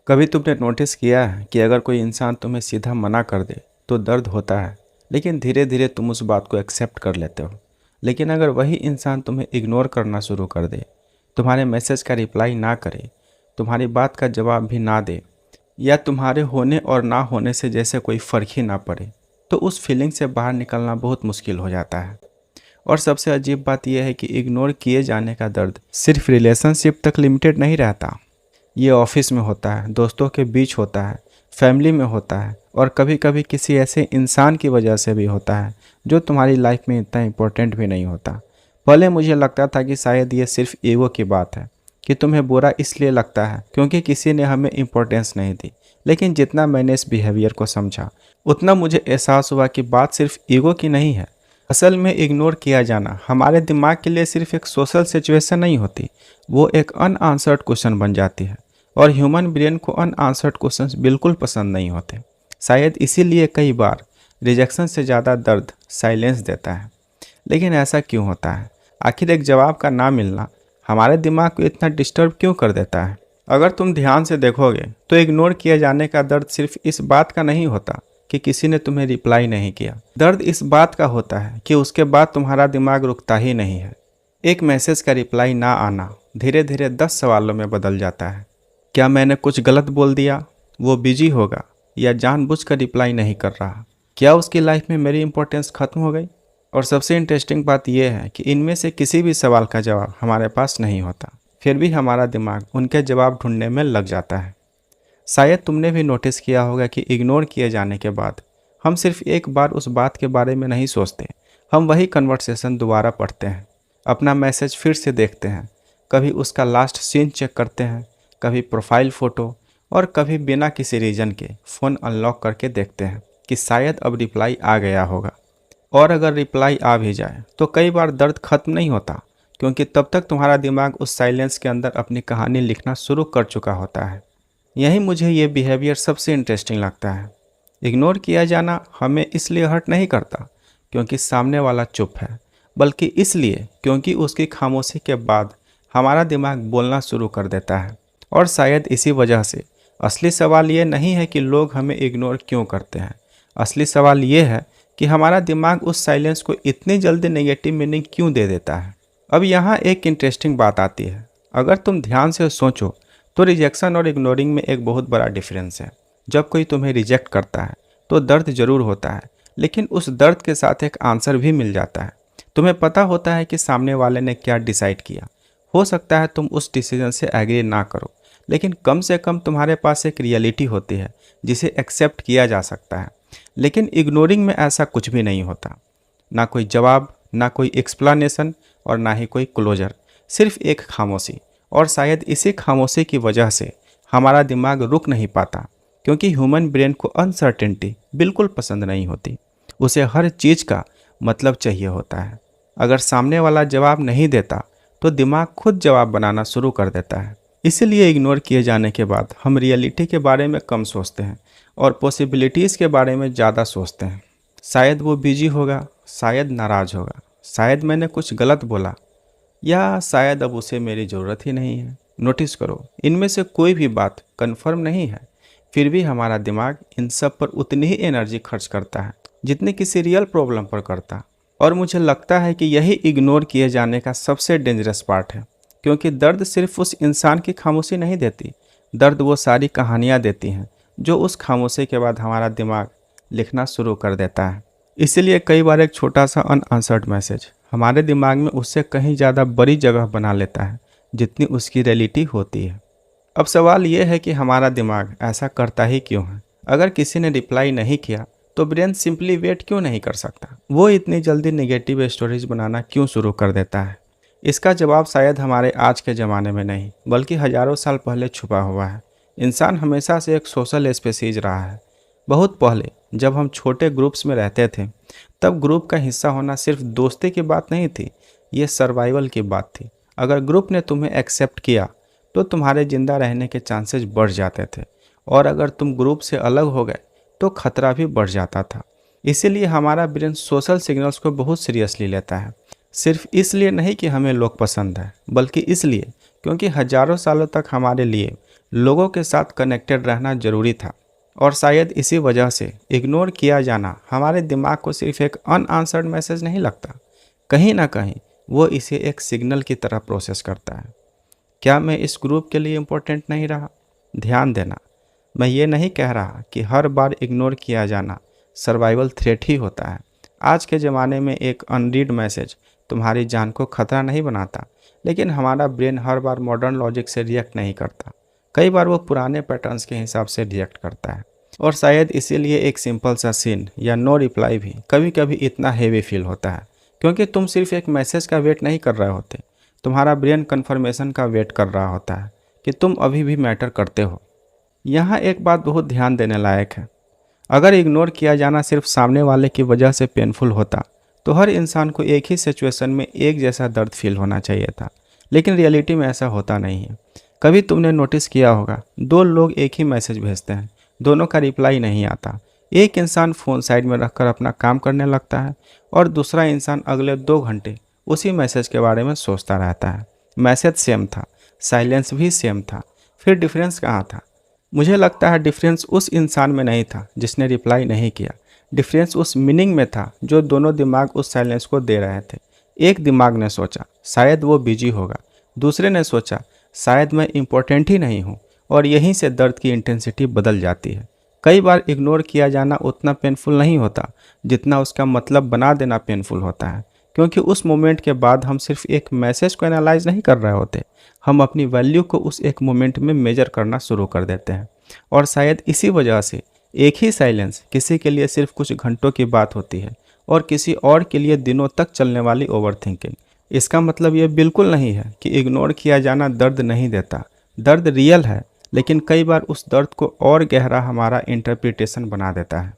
कभी तुमने नोटिस किया है कि अगर कोई इंसान तुम्हें सीधा मना कर दे तो दर्द होता है, लेकिन धीरे धीरे तुम उस बात को एक्सेप्ट कर लेते हो। लेकिन अगर वही इंसान तुम्हें इग्नोर करना शुरू कर दे, तुम्हारे मैसेज का रिप्लाई ना करे, तुम्हारी बात का जवाब भी ना दे, या तुम्हारे होने और ना होने से जैसे कोई फ़र्क ही ना पड़े, तो उस फीलिंग से बाहर निकलना बहुत मुश्किल हो जाता है। और सबसे अजीब बात यह है कि इग्नोर किए जाने का दर्द सिर्फ रिलेशनशिप तक लिमिटेड नहीं रहता। ये ऑफिस में होता है, दोस्तों के बीच होता है, फैमिली में होता है, और कभी कभी किसी ऐसे इंसान की वजह से भी होता है जो तुम्हारी लाइफ में इतना इम्पोर्टेंट भी नहीं होता। पहले मुझे लगता था कि शायद ये सिर्फ ईगो की बात है, कि तुम्हें बुरा इसलिए लगता है क्योंकि किसी ने हमें इम्पोर्टेंस नहीं दी। लेकिन जितना मैंने इस बिहेवियर को समझा, उतना मुझे एहसास हुआ कि बात सिर्फ ईगो की नहीं है। असल में इग्नोर किया जाना हमारे दिमाग के लिए सिर्फ एक सोशल सिचुएशन नहीं होती, वो एक अनआंसर्ड क्वेश्चन बन जाती है। और ह्यूमन ब्रेन को अनआंसर्ड क्वेश्चंस बिल्कुल पसंद नहीं होते। शायद इसीलिए कई बार रिजेक्शन से ज़्यादा दर्द साइलेंस देता है। लेकिन ऐसा क्यों होता है? आखिर एक जवाब का ना मिलना हमारे दिमाग को इतना डिस्टर्ब क्यों कर देता है? अगर तुम ध्यान से देखोगे तो इग्नोर किए जाने का दर्द सिर्फ इस बात का नहीं होता कि किसी ने तुम्हें रिप्लाई नहीं किया। दर्द इस बात का होता है कि उसके बाद तुम्हारा दिमाग रुकता ही नहीं है। एक मैसेज का रिप्लाई ना आना धीरे धीरे 10 सवालों में बदल जाता है। क्या मैंने कुछ गलत बोल दिया? वो बिजी होगा या जानबूझकर रिप्लाई नहीं कर रहा? क्या उसकी लाइफ में मेरी इंपॉर्टेंस खत्म हो गई? और सबसे इंटरेस्टिंग बात यह है कि इनमें से किसी भी सवाल का जवाब हमारे पास नहीं होता, फिर भी हमारा दिमाग उनके जवाब ढूंढने में लग जाता है। शायद तुमने भी नोटिस किया होगा कि इग्नोर किए जाने के बाद हम सिर्फ एक बार उस बात के बारे में नहीं सोचते, हम वही कन्वर्सेशन दोबारा पढ़ते हैं, अपना मैसेज फिर से देखते हैं, कभी उसका लास्ट सीन चेक करते हैं, कभी प्रोफाइल फ़ोटो, और कभी बिना किसी रीज़न के फ़ोन अनलॉक करके देखते हैं कि शायद अब रिप्लाई आ गया होगा। और अगर रिप्लाई आ भी जाए तो कई बार दर्द ख़त्म नहीं होता, क्योंकि तब तक तुम्हारा दिमाग उस साइलेंस के अंदर अपनी कहानी लिखना शुरू कर चुका होता है। यही मुझे ये बिहेवियर सबसे इंटरेस्टिंग लगता है। इग्नोर किया जाना हमें इसलिए हर्ट नहीं करता क्योंकि सामने वाला चुप है, बल्कि इसलिए क्योंकि उसकी खामोशी के बाद हमारा दिमाग बोलना शुरू कर देता है। और शायद इसी वजह से असली सवाल ये नहीं है कि लोग हमें इग्नोर क्यों करते हैं। असली सवाल ये है कि हमारा दिमाग उस साइलेंस को इतनी जल्दी नेगेटिव मीनिंग क्यों दे देता है। अब यहाँ एक इंटरेस्टिंग बात आती है। अगर तुम ध्यान से सोचो तो रिजेक्शन और इग्नोरिंग में एक बहुत बड़ा डिफरेंस है। जब कोई तुम्हें रिजेक्ट करता है तो दर्द ज़रूर होता है, लेकिन उस दर्द के साथ एक आंसर भी मिल जाता है। तुम्हें पता होता है कि सामने वाले ने क्या डिसाइड किया। हो सकता है तुम उस डिसीजन से एग्री ना करो, लेकिन कम से कम तुम्हारे पास एक रियलिटी होती है जिसे एक्सेप्ट किया जा सकता है। लेकिन इग्नोरिंग में ऐसा कुछ भी नहीं होता, ना कोई जवाब, ना कोई एक्सप्लेनेशन, और ना ही कोई क्लोजर, सिर्फ एक खामोशी। और शायद इसी खामोशी की वजह से हमारा दिमाग रुक नहीं पाता, क्योंकि ह्यूमन ब्रेन को अनसर्टेनिटी बिल्कुल पसंद नहीं होती। उसे हर चीज़ का मतलब चाहिए होता है। अगर सामने वाला जवाब नहीं देता तो दिमाग खुद जवाब बनाना शुरू कर देता है। इसीलिए इग्नोर किए जाने के बाद हम रियलिटी के बारे में कम सोचते हैं और पॉसिबिलिटीज़ के बारे में ज़्यादा सोचते हैं। शायद वो बिजी होगा, शायद नाराज़ होगा, शायद मैंने कुछ गलत बोला, या शायद अब उसे मेरी ज़रूरत ही नहीं है। नोटिस करो, इनमें से कोई भी बात कंफर्म नहीं है, फिर भी हमारा दिमाग इन सब पर उतनी ही एनर्जी खर्च करता है जितनी किसी रियल प्रॉब्लम पर करता। और मुझे लगता है कि यही इग्नोर किए जाने का सबसे डेंजरस पार्ट है, क्योंकि दर्द सिर्फ उस इंसान की खामोशी नहीं देती, दर्द वो सारी कहानियाँ देती हैं जो उस खामोशी के बाद हमारा दिमाग लिखना शुरू कर देता है। इसीलिए कई बार एक छोटा सा अनआंसर्ड मैसेज हमारे दिमाग में उससे कहीं ज़्यादा बड़ी जगह बना लेता है जितनी उसकी रियलिटी होती है। अब सवाल ये है कि हमारा दिमाग ऐसा करता ही क्यों है? अगर किसी ने रिप्लाई नहीं किया तो ब्रेन सिंपली वेट क्यों नहीं कर सकता? वो इतनी जल्दी नेगेटिव स्टोरीज बनाना क्यों शुरू कर देता है? इसका जवाब शायद हमारे आज के ज़माने में नहीं, बल्कि हज़ारों साल पहले छुपा हुआ है। इंसान हमेशा से एक सोशल स्पेसीज रहा है। बहुत पहले जब हम छोटे ग्रुप्स में रहते थे, तब ग्रुप का हिस्सा होना सिर्फ दोस्ती की बात नहीं थी, ये सर्वाइवल की बात थी। अगर ग्रुप ने तुम्हें एक्सेप्ट किया तो तुम्हारे ज़िंदा रहने के चांसेस बढ़ जाते थे, और अगर तुम ग्रुप से अलग हो गए तो खतरा भी बढ़ जाता था। इसीलिए हमारा ब्रेन सोशल सिग्नल्स को बहुत सीरियसली लेता है। सिर्फ इसलिए नहीं कि हमें लोग पसंद है, बल्कि इसलिए क्योंकि हजारों सालों तक हमारे लिए लोगों के साथ कनेक्टेड रहना ज़रूरी था, और शायद इसी वजह से इग्नोर किया जाना हमारे दिमाग को सिर्फ एक अनआंसर्ड मैसेज नहीं लगता, कहीं ना कहीं वो इसे एक सिग्नल की तरह प्रोसेस करता है। क्या मैं इस ग्रुप के लिए इम्पोर्टेंट नहीं रहा? ध्यान देना, मैं ये नहीं कह रहा कि हर बार इग्नोर किया जाना सर्वाइवल थ्रेट ही होता है। आज के ज़माने में एक अनरीड मैसेज तुम्हारी जान को खतरा नहीं बनाता, लेकिन हमारा ब्रेन हर बार मॉडर्न लॉजिक से रिएक्ट नहीं करता। कई बार वो पुराने पैटर्न्स के हिसाब से रिएक्ट करता है, और शायद इसीलिए एक सिंपल सा सीन या नो रिप्लाई भी कभी कभी इतना हेवी फील होता है, क्योंकि तुम सिर्फ एक मैसेज का वेट नहीं कर रहे होते, तुम्हारा ब्रेन कन्फर्मेशन का वेट कर रहा होता है कि तुम अभी भी मैटर करते हो। यहाँ एक बात बहुत ध्यान देने लायक है। अगर इग्नोर किया जाना सिर्फ सामने वाले की वजह से पेनफुल होता तो हर इंसान को एक ही सिचुएशन में एक जैसा दर्द फील होना चाहिए था, लेकिन रियलिटी में ऐसा होता नहीं है। कभी तुमने नोटिस किया होगा, दो लोग एक ही मैसेज भेजते हैं, दोनों का रिप्लाई नहीं आता। एक इंसान फ़ोन साइड में रखकर अपना काम करने लगता है, और दूसरा इंसान अगले 2 घंटे उसी मैसेज के बारे में सोचता रहता है। मैसेज सेम था, साइलेंस भी सेम था, फिर डिफरेंस कहाँ था? मुझे लगता है डिफरेंस उस इंसान में नहीं था जिसने रिप्लाई नहीं किया, डिफरेंस उस मीनिंग में था जो दोनों दिमाग उस साइलेंस को दे रहे थे। एक दिमाग ने सोचा शायद वो बिजी होगा, दूसरे ने सोचा शायद मैं इम्पोर्टेंट ही नहीं हूँ, और यहीं से दर्द की इंटेंसिटी बदल जाती है। कई बार इग्नोर किया जाना उतना पेनफुल नहीं होता जितना उसका मतलब बना देना पेनफुल होता है, क्योंकि उस मोमेंट के बाद हम सिर्फ एक मैसेज को एनालाइज नहीं कर रहे होते, हम अपनी वैल्यू को उस एक मोमेंट में मेजर करना शुरू कर देते हैं। और शायद इसी वजह से एक ही साइलेंस किसी के लिए सिर्फ कुछ घंटों की बात होती है, और किसी और के लिए दिनों तक चलने वाली ओवरथिंकिंग। इसका मतलब ये बिल्कुल नहीं है कि इग्नोर किया जाना दर्द नहीं देता, दर्द रियल है, लेकिन कई बार उस दर्द को और गहरा हमारा इंटरप्रिटेशन बना देता है।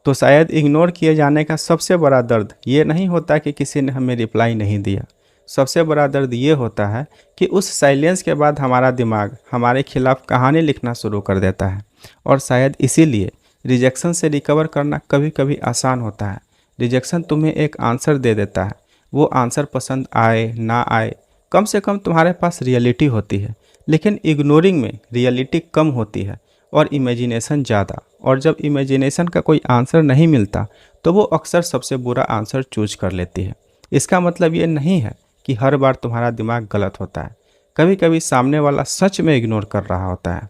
तो शायद इग्नोर किए जाने का सबसे बड़ा दर्द ये नहीं होता कि किसी ने हमें रिप्लाई नहीं दिया, सबसे बड़ा दर्द ये होता है कि उस साइलेंस के बाद हमारा दिमाग हमारे खिलाफ कहानी लिखना शुरू कर देता है। और शायद इसीलिए रिजेक्शन से रिकवर करना कभी कभी आसान होता है। रिजेक्शन तुम्हें एक आंसर दे देता है, वो आंसर पसंद आए ना आए, कम से कम तुम्हारे पास रियलिटी होती है। लेकिन इग्नोरिंग में रियलिटी कम होती है और इमेजिनेशन ज़्यादा, और जब इमेजिनेशन का कोई आंसर नहीं मिलता तो वो अक्सर सबसे बुरा आंसर चूज कर लेती है। इसका मतलब ये नहीं है कि हर बार तुम्हारा दिमाग गलत होता है, कभी कभी सामने वाला सच में इग्नोर कर रहा होता है,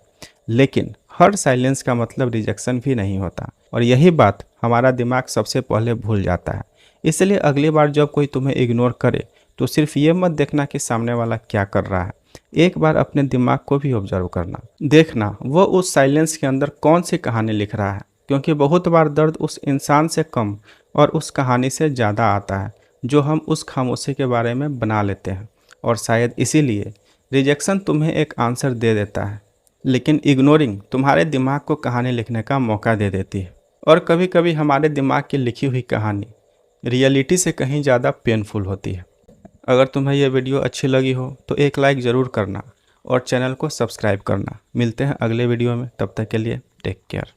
लेकिन हर साइलेंस का मतलब रिजेक्शन भी नहीं होता, और यही बात हमारा दिमाग सबसे पहले भूल जाता है। इसलिए अगली बार जब कोई तुम्हें इग्नोर करे तो सिर्फ ये मत देखना कि सामने वाला क्या कर रहा है, एक बार अपने दिमाग को भी ऑब्जर्व करना, देखना वो उस साइलेंस के अंदर कौन सी कहानी लिख रहा है, क्योंकि बहुत बार दर्द उस इंसान से कम और उस कहानी से ज़्यादा आता है जो हम उस खामोशी के बारे में बना लेते हैं। और शायद इसीलिए रिजेक्शन तुम्हें एक आंसर दे देता है, लेकिन इग्नोरिंग तुम्हारे दिमाग को कहानी लिखने का मौका दे देती है। और कभी कभी हमारे दिमाग की लिखी हुई कहानी रियलिटी से कहीं ज़्यादा पेनफुल होती है। अगर तुम्हें यह वीडियो अच्छी लगी हो तो एक लाइक ज़रूर करना और चैनल को सब्सक्राइब करना। मिलते हैं अगले वीडियो में, तब तक के लिए टेक केयर।